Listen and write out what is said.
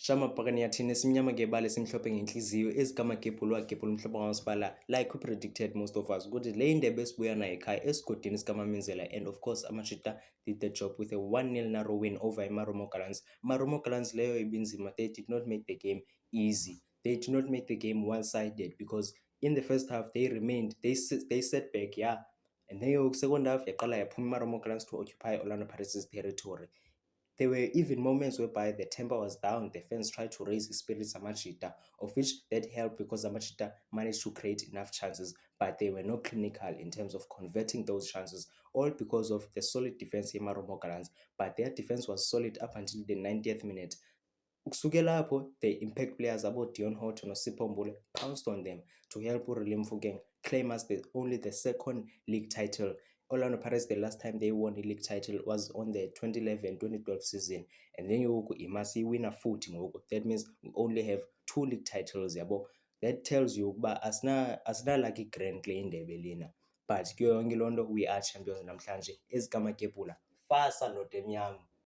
Shama bhakani thina simnyama ngebala simhlophe ngenhliziyo ezikamagebhulu wagebhula umhlobo kamasipala like we predicted most of us ukuthi le indebe esibuya nayo ekhaya esigodini sikaMamenzela, and of course amashita did the job with a 1-0 narrow win over Marumo Gallants. Marumo Gallants leyo ibinzima, they did not make the game easy, they did not make the game one-sided, because in the first half they remained, they set back, yeah, and then second half yaqala yaphuma Marumo Gallants to occupy Orlando Pirates' territory. There were even moments whereby the temper was down, the fans tried to raise the spirits Amachita, of which that helped because Amachita managed to create enough chances, but they were not clinical in terms of converting those chances, all because of the solid defense in Marumo Gallants. But their defense was solid up until the 90th minute. Ukusukela lapho, the impact players about Dion Horton or Sipho Mbule pounced on them to help Urilim Fugeng claim as only the second league title. Orlando Pirates, the last time they won a league title was on the 2011-2012 season, and then you must win a foot. That means we only have 2 league titles. That tells you but asna like a grand play in the Belina. But we are champions namhlanje ezikamagebhula fasa lo temnyama.